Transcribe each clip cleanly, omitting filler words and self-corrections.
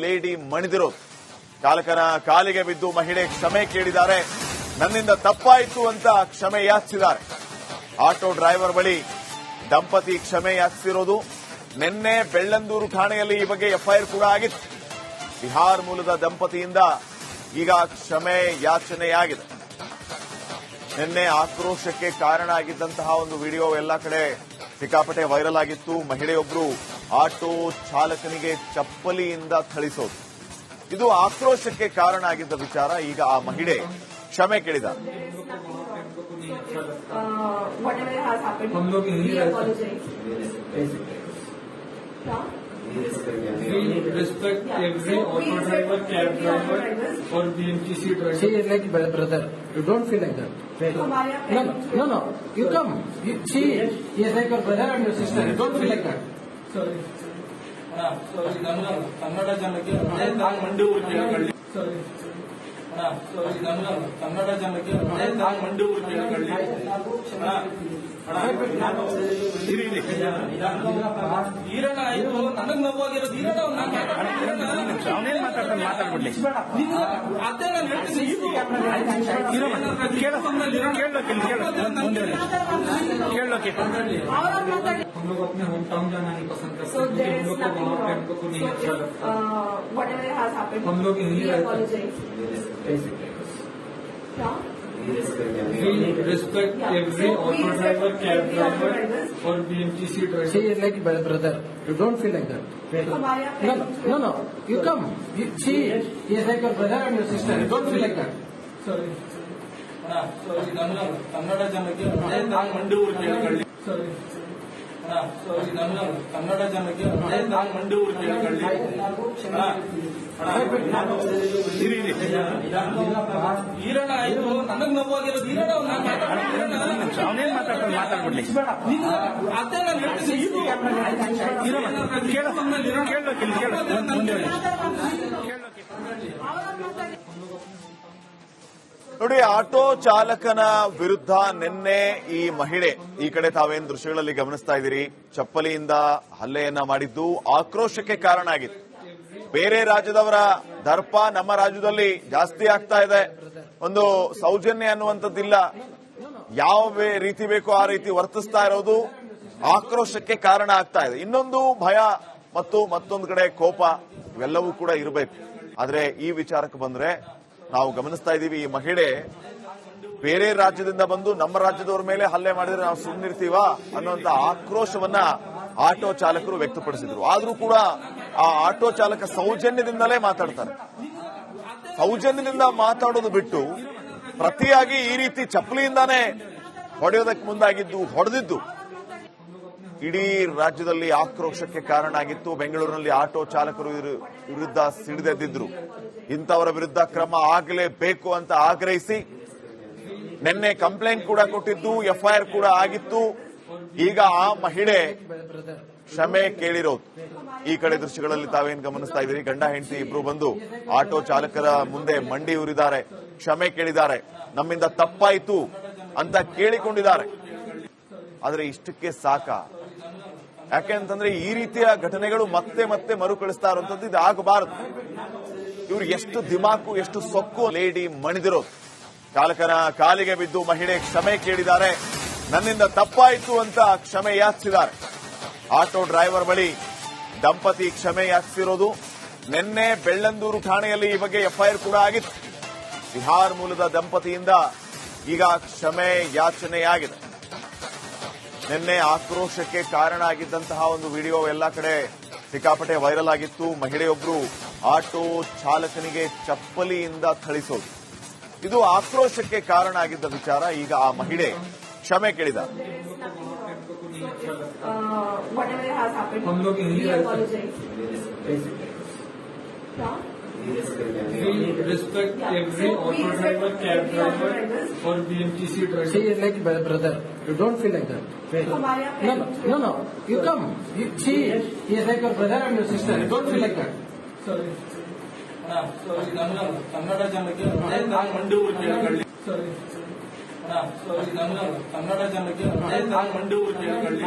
Lady ಮಣಿದಿರೋದು ಚಾಲಕನ ಕಾಲಿಗೆ ಬಿದ್ದು ಮಹಿಳೆ ಕ್ಷಮೆ ಕೇಳಿದ್ದಾರೆ. ನನ್ನಿಂದ ತಪ್ಪಾಯಿತು ಅಂತ ಕ್ಷಮೆ ಯಾಚಿಸಿದ್ದಾರೆ. ಆಟೋ ಡ್ರೈವರ್ ಬಳಿ ದಂಪತಿ ಕ್ಷಮೆ ಯಾಚಿಸಿರೋದು. ನಿನ್ನೆ ಬೆಳ್ಳಂದೂರು ಠಾಣೆಯಲ್ಲಿ ಈ ಬಗ್ಗೆ ಎಫ್ಐಆರ್ ಕೂಡ ಆಗಿತ್ತು. ಬಿಹಾರ್ ಮೂಲದ ದಂಪತಿಯಿಂದ ಈಗ ಕ್ಷಮೆ ಯಾಚನೆಯಾಗಿದೆ. ನಿನ್ನೆ ಆಕ್ರೋಶಕ್ಕೆ ಕಾರಣ ಆಗಿದ್ದಂತಹ ಒಂದು ವಿಡಿಯೋ ಎಲ್ಲ ಕಡೆ ಸಿಕ್ಕಾಪಟ್ಟೆ ವೈರಲ್ ಆಗಿತ್ತು. ಮಹಿಳೆಯೊಬ್ಬರು ಆಟೋ ಚಾಲಕನಿಗೆ ಚಪ್ಪಲಿಯಿಂದ ಥಳಿಸೋದು, ಇದು ಆಕ್ರೋಶಕ್ಕೆ ಕಾರಣ ಆಗಿದ್ದ ವಿಚಾರ. ಈಗ ಆ ಮಹಿಳೆ ಕ್ಷಮೆ ಕೇಳಿದ್ದಾರೆ. We respect every auto driver, cab driver, or BMTC driver. She is like brother. You don't feel like that. No. You come. She is like your brother and your sister. You don't feel like that. Sorry. Kannada ಜನಕ್ಕೆ ನಾನು ಮಂಡಿ ಊರು ಕೇಳಕಳ್ಳಿ. ಸಾರಿ ಕನ್ನಡ ಜನಕ್ಕೆ ನಾನು ಮಂಡಿ ಊರು ಕೇಳಕಳ್ಳಿ. ಈರಣ್ಣ ಆಯ್ತು, ನನಗ್ ನೋವಾಗಿರೋದು ಈರಣ್ಣ. ಅವನೇನ್ ಮಾತಾಡ್ಬಿಡ್ಲಿ. ಅದೇ ನಾನು ಹೇಳ್ತೀನಿ. ಕೇಳೋಕೆ हम लोग अपने होम टाउन जाना नहीं पसंद करते, हम लोग को वहाँ पे हमको नहीं अच्छा लगता. हम लोग यही रहते. We respect every auto driver, cab driver, or BMTC driver. She is like brother. You don't feel like that. No. You come. She is like your brother and your sister. You don't feel like that. Sorry. Kannada ಜನಕ್ಕೆ ನಾನು ಮಂಡಿ ಊರು ಕೇಳಕಳ್ಳಿ. ಸಾರಿ ಕನ್ನಡ ಜನಕ್ಕೆ ನಾನು ಮಂಡಿ ಊರು ಕೇಳಕಳ್ಳಿ. ಈರಣ್ಣ ಆಯ್ತು, ನನಗ್ ನೋವಾಗಿರೋದು ಈರಣ್ಣ. ಅವನೇನ್ ಮಾತಾಡ್ಬಿಡ್ಲಿ. ಅದೇ ನಾನು ಹೇಳ್ತೀನಿ. ನೋಡಿ, ಆಟೋ ಚಾಲಕನ ವಿರುದ್ಧ ನಿನ್ನೆ ಈ ಮಹಿಳೆ, ಈ ಕಡೆ ತಾವೇನು ದೃಶ್ಯಗಳಲ್ಲಿ ಗಮನಿಸ್ತಾ ಇದ್ದೀರಿ, ಚಪ್ಪಲಿಯಿಂದ ಹಲ್ಲೆಯನ್ನ ಮಾಡಿದ್ದು ಆಕ್ರೋಶಕ್ಕೆ ಕಾರಣ ಆಗಿತ್ತು. ಬೇರೆ ರಾಜ್ಯದವರ ದರ್ಪ ನಮ್ಮ ರಾಜ್ಯದಲ್ಲಿ ಜಾಸ್ತಿ ಆಗ್ತಾ ಇದೆ. ಒಂದು ಸೌಜನ್ಯ ಅನ್ನುವಂಥದ್ದಿಲ್ಲ. ಯಾವ ರೀತಿ ಬೇಕೋ ಆ ರೀತಿ ವರ್ತಿಸ್ತಾ ಇರೋದು ಆಕ್ರೋಶಕ್ಕೆ ಕಾರಣ ಆಗ್ತಾ ಇದೆ. ಇನ್ನೊಂದು ಭಯ ಮತ್ತು ಮತ್ತೊಂದು ಕಡೆ ಕೋಪ, ಇವೆಲ್ಲವೂ ಕೂಡ ಇರಬೇಕು. ಆದ್ರೆ ಈ ವಿಚಾರಕ್ಕೆ ಬಂದ್ರೆ ನಾವು ಗಮನಿಸ್ತಾ ಇದ್ದೀವಿ, ಈ ಮಹಿಳೆ ಬೇರೆ ರಾಜ್ಯದಿಂದ ಬಂದು ನಮ್ಮ ರಾಜ್ಯದವರ ಮೇಲೆ ಹಲ್ಲೆ ಮಾಡಿದ್ರೆ ನಾವು ಸುಮ್ಮನಿರ್ತೀವಾ ಅನ್ನುವಂತ ಆಕ್ರೋಶವನ್ನ ಆಟೋ ಚಾಲಕರು ವ್ಯಕ್ತಪಡಿಸಿದ್ರು. ಆದ್ರೂ ಕೂಡ ಆ ಆಟೋ ಚಾಲಕ ಸೌಜನ್ಯದಿಂದಲೇ ಮಾತಾಡ್ತಾರೆ. ಸೌಜನ್ಯದಿಂದ ಮಾತಾಡೋದು ಬಿಟ್ಟು ಪ್ರತಿಯಾಗಿ ಈ ರೀತಿ ಚಪ್ಪಲಿಯಿಂದಾನೇ ಹೊಡೆಯೋದಕ್ಕೆ ಮುಂದಾಗಿದ್ದು, ಹೊಡೆದಿದ್ದು ಇಡೀ ರಾಜ್ಯದಲ್ಲಿ ಆಕ್ರೋಶಕ್ಕೆ ಕಾರಣ ಆಗಿತ್ತು. ಬೆಂಗಳೂರಿನಲ್ಲಿ ಆಟೋ ಚಾಲಕರು ವಿರುದ್ಧ ಸಿಡಿದೆದ್ದಿದ್ರು. ಇಂಥವರ ವಿರುದ್ಧ ಕ್ರಮ ಆಗಲೇಬೇಕು ಅಂತ ಆಗ್ರಹಿಸಿ ನಿನ್ನೆ ಕಂಪ್ಲೇಂಟ್ ಕೂಡ ಕೊಟ್ಟಿದ್ದು, ಎಫ್ಐಆರ್ ಕೂಡ ಆಗಿತ್ತು. ಈಗ ಆ ಮಹಿಳೆ ಕ್ಷಮೆ ಕೇಳಿರೋದು. ಈ ಕಡೆ ದೃಶ್ಯಗಳಲ್ಲಿ ತಾವೇನು ಗಮನಿಸ್ತಾ ಇದ್ದೀರಿ, ಗಂಡ ಹೆಂಡತಿ ಇಬ್ರು ಬಂದು ಆಟೋ ಚಾಲಕರ ಮುಂದೆ ಮಂಡಿ ಊರಿದ್ದಾರೆ, ಕ್ಷಮೆ ಕೇಳಿದ್ದಾರೆ. ನಮ್ಮಿಂದ ತಪ್ಪಾಯಿತು ಅಂತ ಕೇಳಿಕೊಂಡಿದ್ದಾರೆ. ಆದ್ರೆ ಇಷ್ಟಕ್ಕೆ ಸಾಕ? ಯಾಕೆಂತಂದ್ರೆ ಈ ರೀತಿಯ ಘಟನೆಗಳು ಮತ್ತೆ ಮತ್ತೆ ಮರುಕಳಿಸ್ತಾ ಇರುವಂತದ್ದು, ಇದು ಆಗಬಾರದು. ಇವ್ರು ಎಷ್ಟು ದಿಮಾಕು, ಎಷ್ಟು ಸೊಕ್ಕು. ಲೇಡಿ ಮಣಿದಿರೋದು ಚಾಲಕನ ಕಾಲಿಗೆ ಬಿದ್ದು ಮಹಿಳೆ ಕ್ಷಮೆ ಕೇಳಿದ್ದಾರೆ. ನನ್ನಿಂದ ತಪ್ಪಾಯಿತು ಅಂತ ಕ್ಷಮೆ ಯಾಚಿಸಿದ್ದಾರೆ. ಆಟೋ ಡ್ರೈವರ್ ಬಳಿ ದಂಪತಿ ಕ್ಷಮೆ ಯಾಚಿಸಿರೋದು. ನಿನ್ನೆ ಬೆಳ್ಳಂದೂರು ಠಾಣೆಯಲ್ಲಿ ಈ ಬಗ್ಗೆ ಎಫ್ಐಆರ್ ಕೂಡ ಆಗಿತ್ತು. ಬಿಹಾರ್ ಮೂಲದ ದಂಪತಿಯಿಂದ ಈಗ ಕ್ಷಮೆ ಯಾಚನೆಯಾಗಿದೆ. ನಿನ್ನೆ ಆಕ್ರೋಶಕ್ಕೆ ಕಾರಣ ಆಗಿದ್ದಂತಹ ಒಂದು ವಿಡಿಯೋ ಎಲ್ಲ ಕಡೆ ಸಿಕ್ಕಾಪಟ್ಟೆ ವೈರಲ್ ಆಗಿತ್ತು. ಮಹಿಳೆಯೊಬ್ಬರು ಆಟೋ ಚಾಲಕನಿಗೆ ಚಪ್ಪಲಿಯಿಂದ ಥಳಿಸೋದು, ಇದು ಆಕ್ರೋಶಕ್ಕೆ ಕಾರಣ ಆಗಿದ್ದ ವಿಚಾರ. ಈಗ ಆ ಮಹಿಳೆ ಕ್ಷಮೆ ಕೇಳಿದ್ದಾರೆ. हम लोग यही रहते. We respect every auto driver, cab driver, or BMTC driver. She is like brother. You don't feel like that. No. You come. She is like your brother and your sister. You don't feel like that. Sorry. Kannada ಜನಕ್ಕೆ ನಾನು ಮಂಡಿ ಊರು ಕೇಳಕಳ್ಳಿ. ಸಾರಿ ಕನ್ನಡ ಜನಕ್ಕೆ ನಾನು ಮಂಡಿ ಊರು ಕೇಳಕಳ್ಳಿ.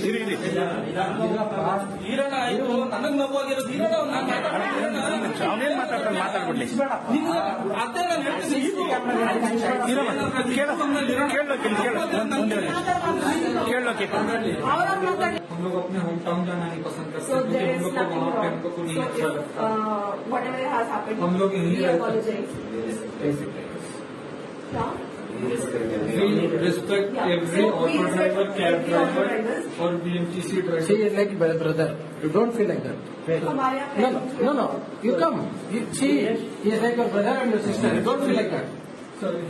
ಇರಿ ಇರಿ ಈರಣ್ಣ ಆಯ್ತು ನನಗ್ ನೋವಾಗಿರೋದು ಈರಣ್ಣ ಅವನೇನ್ ಮಾತಾಡ್ತಾನೆ ಮಾತಾಡ್ಬಿಡ್ಲಿ ಅದೇ ನಾನು ಹೇಳ್ತೀನಿ ಕೇಳೋಕೆ हम लोग अपने होम टाउन जाना नहीं पसंद करते क्योंकि हम लोग को वहाँ पे हमको नहीं अच्छा लगता हम लोग यहीं रहते We respect every auto driver, cab driver or BMTC driver. She is like my brother. You don't feel like that. No. You come. She is like your brother and your sister. You don't feel like that. Sorry.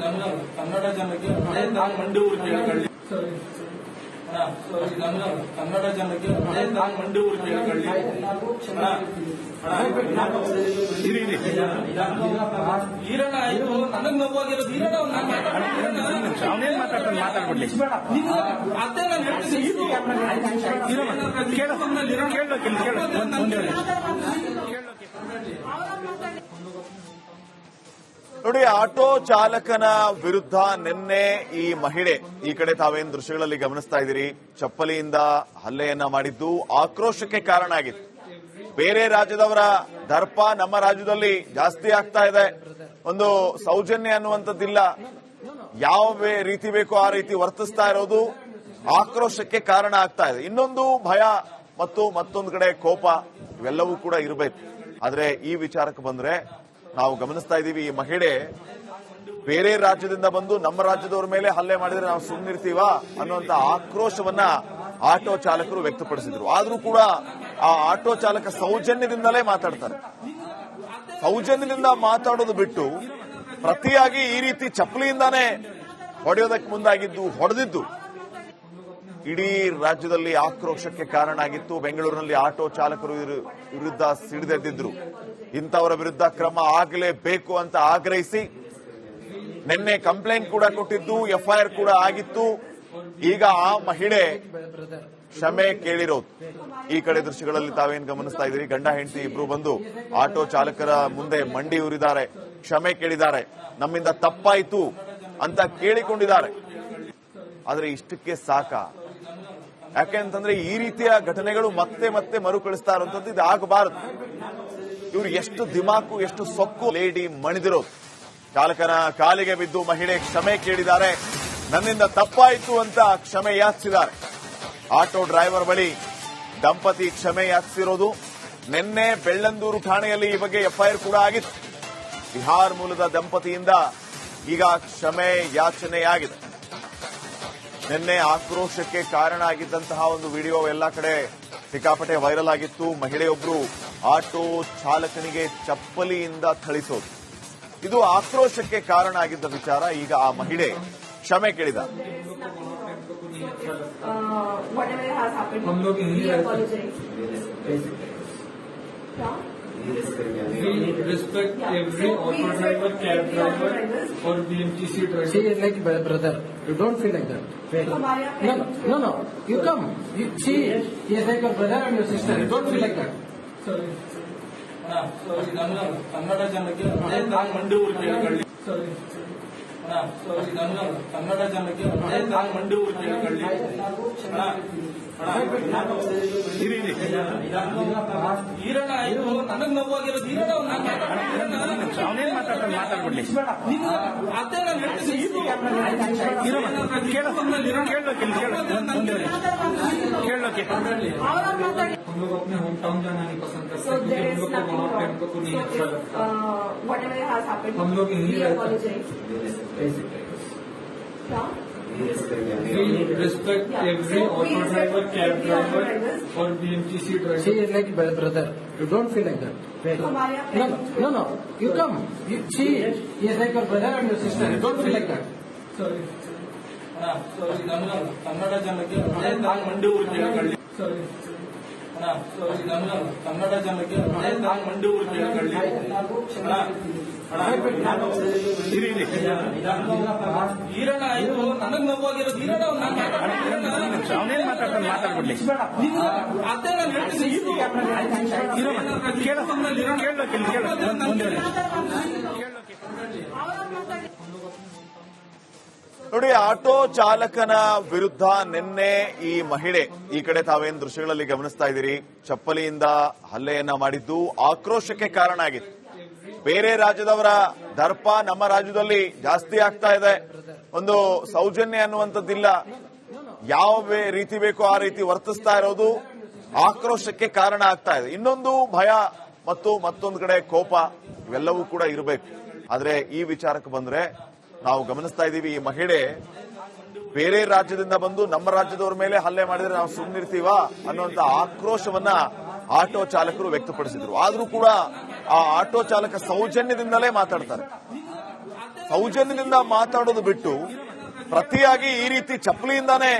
ನನ್ನ ಕನ್ನಡ ಜನಕ್ಕೆ ನಾನು ಮಂಡಿ ಊರು ಕೇಳ್ಕೊಳ್ಳಿ Sorry. ನನ್ನ ಕನ್ನಡ ಜನಕ್ಕೆ ನಾನು ಮಂಡಿ ಊರು ಕೇಳ್ಕೊಳ್ಳಿ ಇರಿ ಇರಿ ಈರಣ್ಣ ಆಯ್ತು ನನಗ್ ನೋವಾಗಿರೋದು ಈರಣ್ಣ ಅವನೇನ್ ಮಾತಾಡ್ತಾನೆ ಮಾತಾಡ್ಬಿಡ್ಲಿ ಅದೇ ನಾನು ಹೇಳ್ತೀನಿ ನೋಡಿ, ಆಟೋ ಚಾಲಕನ ವಿರುದ್ಧ ನಿನ್ನೆ ಈ ಮಹಿಳೆ, ಈ ಕಡೆ ತಾವೇನು ದೃಶ್ಯಗಳಲ್ಲಿ ಗಮನಿಸ್ತಾ ಇದ್ದೀರಿ, ಚಪ್ಪಲಿಯಿಂದ ಹಲ್ಲೆಯನ್ನ ಮಾಡಿದ್ದು ಆಕ್ರೋಶಕ್ಕೆ ಕಾರಣ ಆಗಿತ್ತು. ಬೇರೆ ರಾಜ್ಯದವರ ದರ್ಪ ನಮ್ಮ ರಾಜ್ಯದಲ್ಲಿ ಜಾಸ್ತಿ ಆಗ್ತಾ ಇದೆ. ಒಂದು ಸೌಜನ್ಯ ಅನ್ನುವಂಥದ್ದಿಲ್ಲ. ಯಾವ ರೀತಿ ಬೇಕೋ ಆ ರೀತಿ ವರ್ತಿಸ್ತಾ ಇರೋದು ಆಕ್ರೋಶಕ್ಕೆ ಕಾರಣ ಆಗ್ತಾ ಇದೆ. ಇನ್ನೊಂದು ಭಯ ಮತ್ತು ಮತ್ತೊಂದು ಕಡೆ ಕೋಪ ಇವೆಲ್ಲವೂ ಕೂಡ ಇರಬೇಕು. ಆದ್ರೆ ಈ ವಿಚಾರಕ್ಕೆ ಬಂದ್ರೆ ನಾವು ಗಮನಿಸ್ತಾ ಇದ್ದೀವಿ, ಈ ಮಹಿಳೆ ಬೇರೆ ರಾಜ್ಯದಿಂದ ಬಂದು ನಮ್ಮ ರಾಜ್ಯದವರ ಮೇಲೆ ಹಲ್ಲೆ ಮಾಡಿದ್ರೆ ನಾವು ಸುಮ್ಮನಿರ್ತೀವಾ ಅನ್ನುವಂತ ಆಕ್ರೋಶವನ್ನ ಆಟೋ ಚಾಲಕರು ವ್ಯಕ್ತಪಡಿಸಿದ್ರು. ಆದ್ರೂ ಕೂಡ ಆ ಆಟೋ ಚಾಲಕ ಸೌಜನ್ಯದಿಂದಲೇ ಮಾತಾಡ್ತಾರೆ. ಸೌಜನ್ಯದಿಂದ ಮಾತಾಡೋದು ಬಿಟ್ಟು ಪ್ರತಿಯಾಗಿ ಈ ರೀತಿ ಚಪ್ಪಲಿಯಿಂದಾನೇ ಹೊಡೆಯೋದಕ್ಕೆ ಮುಂದಾಗಿದ್ದು, ಹೊಡೆದಿದ್ದು ಇಡೀ ರಾಜ್ಯದಲ್ಲಿ ಆಕ್ರೋಶಕ್ಕೆ ಕಾರಣ ಆಗಿತ್ತು. ಬೆಂಗಳೂರಿನಲ್ಲಿ ಆಟೋ ಚಾಲಕರು ವಿರುದ್ಧ ಸಿಡಿದೆದ್ದಿದ್ರು. ಇಂಥವರ ವಿರುದ್ಧ ಕ್ರಮ ಆಗಲೇಬೇಕು ಅಂತ ಆಗ್ರಹಿಸಿ ನಿನ್ನೆ ಕಂಪ್ಲೇಂಟ್ ಕೂಡ ಕೊಟ್ಟಿದ್ದು, ಎಫ್ಐಆರ್ ಕೂಡ ಆಗಿತ್ತು. ಈಗ ಆ ಮಹಿಳೆ ಕ್ಷಮೆ ಕೇಳಿರೋದು. ಈ ಕಡೆ ದೃಶ್ಯಗಳಲ್ಲಿ ತಾವೇನು ಗಮನಿಸ್ತಾ ಇದ್ದೀರಿ, ಗಂಡ ಹೆಂಡತಿ ಇಬ್ರು ಬಂದು ಆಟೋ ಚಾಲಕರ ಮುಂದೆ ಮಂಡಿ ಊರಿದ್ದಾರೆ, ಕ್ಷಮೆ ಕೇಳಿದ್ದಾರೆ, ನಮ್ಮಿಂದ ತಪ್ಪಾಯಿತು ಅಂತ ಕೇಳಿಕೊಂಡಿದ್ದಾರೆ. ಆದ್ರೆ ಇಷ್ಟಕ್ಕೆ ಸಾಕ? ಯಾಕೆಂತಂದ್ರೆ ಈ ರೀತಿಯ ಘಟನೆಗಳು ಮತ್ತೆ ಮತ್ತೆ ಮರುಕಳಿಸ್ತಾ ಇರುವಂತದ್ದು ಇದು ಆಗಬಾರದು. ಇವರು ಎಷ್ಟು ದಿಮಾಕು, ಎಷ್ಟು ಸೊಕ್ಕು ಲೇಡಿ ಮಣಿದಿರೋದು. ಚಾಲಕನ ಕಾಲಿಗೆ ಬಿದ್ದು ಮಹಿಳೆ ಕ್ಷಮೆ ಕೇಳಿದ್ದಾರೆ, ನನ್ನಿಂದ ತಪ್ಪಾಯಿತು ಅಂತ ಕ್ಷಮೆ ಯಾಚಿಸಿದ್ದಾರೆ. ಆಟೋ ಡ್ರೈವರ್ ಬಳಿ ದಂಪತಿ ಕ್ಷಮೆ ಯಾಚಿಸಿರೋದು. ನಿನ್ನೆ ಬೆಳ್ಳಂದೂರು ಠಾಣೆಯಲ್ಲಿ ಈ ಬಗ್ಗೆ ಎಫ್ಐಆರ್ ಕೂಡ ಆಗಿತ್ತು. ಬಿಹಾರ್ ಮೂಲದ ದಂಪತಿಯಿಂದ ಈಗ ಕ್ಷಮೆ ಯಾಚನೆಯಾಗಿದೆ. ನಿನ್ನೆ ಆಕ್ರೋಶಕ್ಕೆ ಕಾರಣ ಆಗಿದ್ದಂತಹ ಒಂದು ವಿಡಿಯೋ ಎಲ್ಲ ಕಡೆ ಸಿಕ್ಕಾಪಟ್ಟೆ ವೈರಲ್ ಆಗಿತ್ತು. ಮಹಿಳೆಯೊಬ್ಬರು ಆಟೋ ಚಾಲಕನಿಗೆ ಚಪ್ಪಲಿಯಿಂದ ಥಳಿಸೋದು, ಇದು ಆಕ್ರೋಶಕ್ಕೆ ಕಾರಣ ಆಗಿದ್ದ ವಿಚಾರ. ಈಗ ಆ ಮಹಿಳೆ ಕ್ಷಮೆ ಕೇಳಿದ. हम लोग यहीं रहते We respect every auto driver, cab driver or BMTC driver. She is like my brother. You don't feel like that. No. You come. She is like your brother and your sister. You don't feel like that. Sorry. ನನ್ನ ಕನ್ನಡ ಜನಕ್ಕೆ ನಾನು ಮಂಡಿ ಊರು ಕೇಳ್ಕೊಳ್ಳಿ Sorry. ನನ್ನ ಕನ್ನಡ ಜನಕ್ಕೆ ನಾನು ಮಂಡಿ ಊರು ಕೇಳ್ಕೊಳ್ಳಿ ಇರಿ ಇರಿ ಈರಣ್ಣ ಆಯ್ತು ನನಗ್ ನೋವಾಗಿರೋದು ಈರಣ್ಣ ಅವನೇನ್ ಮಾತಾಡ್ತಾನೆ ಮಾತಾಡ್ಬಿಡ್ಲಿ ಅದೇ ನಾನು ಹೇಳ್ತೀನಿ ಕೇಳೋಕೆ हम लोग अपने होम टाउन जाना नहीं पसंद करते क्योंकि हम लोग को वहाँ पे हमको नहीं अच्छा लगता हम लोग यहीं रहते We respect every auto driver, cab driver or BMTC driver. She is like my brother. You don't feel like that. No. You come. She is like your brother and your sister. You don't feel like that. Sorry. ನನ್ನ ಕನ್ನಡ ಜನಕ್ಕೆ ನಾನು ಮಂಡಿ ಊರು ಕೇಳ್ಕೊಳ್ಳಿ Sorry. ನನ್ನ ಕನ್ನಡ ಜನಕ್ಕೆ ನಾನು ಮಂಡಿ ಊರು ಕೇಳ್ಕೊಳ್ಳಿ ಇರಿ ಇರಿ ಈರಣ್ಣ ಆಯ್ತು ನನಗ್ ನೋವಾಗಿರೋದು ಈರಣ್ಣ ಅವನೇನ್ ಮಾತಾಡ್ತಾನೆ ಮಾತಾಡ್ಬಿಡ್ಲಿ ಅದೇ ನಾನು ಹೇಳ್ತೀನಿ ನೋಡಿ, ಆಟೋ ಚಾಲಕನ ವಿರುದ್ಧ ನಿನ್ನೆ ಈ ಮಹಿಳೆ, ಈ ಕಡೆ ತಾವೇನು ದೃಶ್ಯಗಳಲ್ಲಿ ಗಮನಿಸ್ತಾ ಇದ್ದೀರಿ, ಚಪ್ಪಲಿಯಿಂದ ಹಲ್ಲೆಯನ್ನ ಮಾಡಿದ್ದು ಆಕ್ರೋಶಕ್ಕೆ ಕಾರಣ ಆಗಿತ್ತು. ಬೇರೆ ರಾಜ್ಯದವರ ದರ್ಪ ನಮ್ಮ ರಾಜ್ಯದಲ್ಲಿ ಜಾಸ್ತಿ ಆಗ್ತಾ ಇದೆ. ಒಂದು ಸೌಜನ್ಯ ಅನ್ನುವಂಥದ್ದಿಲ್ಲ. ಯಾವ ರೀತಿ ಬೇಕೋ ಆ ರೀತಿ ವರ್ತಿಸ್ತಾ ಇರೋದು ಆಕ್ರೋಶಕ್ಕೆ ಕಾರಣ ಆಗ್ತಾ ಇದೆ. ಇನ್ನೊಂದು ಭಯ ಮತ್ತು ಮತ್ತೊಂದು ಕಡೆ ಕೋಪ, ಇವೆಲ್ಲವೂ ಕೂಡ ಇರಬೇಕು. ಆದ್ರೆ ಈ ವಿಚಾರಕ್ಕೆ ಬಂದ್ರೆ ನಾವು ಗಮನಿಸ್ತಾ ಇದ್ದೀವಿ, ಈ ಮಹಿಳೆ ಬೇರೆ ರಾಜ್ಯದಿಂದ ಬಂದು ನಮ್ಮ ರಾಜ್ಯದವರ ಮೇಲೆ ಹಲ್ಲೆ ಮಾಡಿದ್ರೆ ನಾವು ಸುಮ್ಮನಿರ್ತೀವ ಅನ್ನುವಂತ ಆಕ್ರೋಶವನ್ನ ಆಟೋ ಚಾಲಕರು ವ್ಯಕ್ತಪಡಿಸಿದ್ರು. ಆದ್ರೂ ಕೂಡ ಆ ಆಟೋ ಚಾಲಕ ಸೌಜನ್ಯದಿಂದಲೇ ಮಾತಾಡ್ತಾರೆ. ಸೌಜನ್ಯದಿಂದ ಮಾತಾಡೋದು ಬಿಟ್ಟು ಪ್ರತಿಯಾಗಿ ಈ ರೀತಿ ಚಪ್ಪಲಿಯಿಂದಾನೇ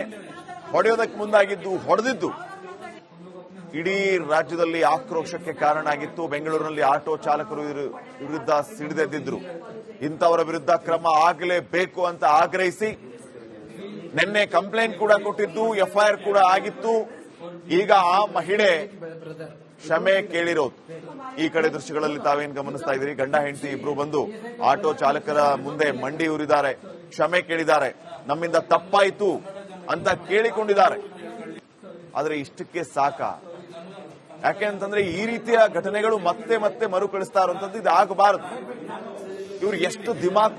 ಹೊಡೆಯೋದಕ್ಕೆ ಮುಂದಾಗಿದ್ದು, ಹೊಡೆದಿದ್ದು ಇಡೀ ರಾಜ್ಯದಲ್ಲಿ ಆಕ್ರೋಶಕ್ಕೆ ಕಾರಣ ಆಗಿತ್ತು. ಬೆಂಗಳೂರಿನಲ್ಲಿ ಆಟೋ ಚಾಲಕರು ವಿರುದ್ಧ ಸಿಡಿದೆದ್ದಿದ್ರು. ಇಂಥವರ ವಿರುದ್ಧ ಕ್ರಮ ಆಗಲೇಬೇಕು ಅಂತ ಆಗ್ರಹಿಸಿ ನಿನ್ನೆ ಕಂಪ್ಲೇಂಟ್ ಕೂಡ ಕೊಟ್ಟಿದ್ದು, ಎಫ್ಐಆರ್ ಕೂಡ ಆಗಿತ್ತು. ಈಗ ಆ ಮಹಿಳೆ ಕ್ಷಮೆ ಕೇಳಿರೋದು. ಈ ಕಡೆ ದೃಶ್ಯಗಳಲ್ಲಿ ತಾವೇನು ಗಮನಿಸ್ತಾ ಇದ್ದೀರಿ, ಗಂಡ ಹೆಂಡತಿ ಇಬ್ರು ಬಂದು ಆಟೋ ಚಾಲಕರ ಮುಂದೆ ಮಂಡಿ ಊರಿದ್ದಾರೆ, ಕ್ಷಮೆ ಕೇಳಿದ್ದಾರೆ, ನಮ್ಮಿಂದ ತಪ್ಪಾಯಿತು ಅಂತ ಕೇಳಿಕೊಂಡಿದ್ದಾರೆ. ಆದ್ರೆ ಇಷ್ಟಕ್ಕೆ ಸಾಕ? ಯಾಕೆಂತಂದ್ರೆ ಈ ರೀತಿಯ ಘಟನೆಗಳು ಮತ್ತೆ ಮತ್ತೆ ಮರುಕಳಿಸ್ತಾ ಇರುವಂತದ್ದು ಇದು ಆಗಬಾರದು. ಇವ್ರು ಎಷ್ಟು ದಿಮಾಕ್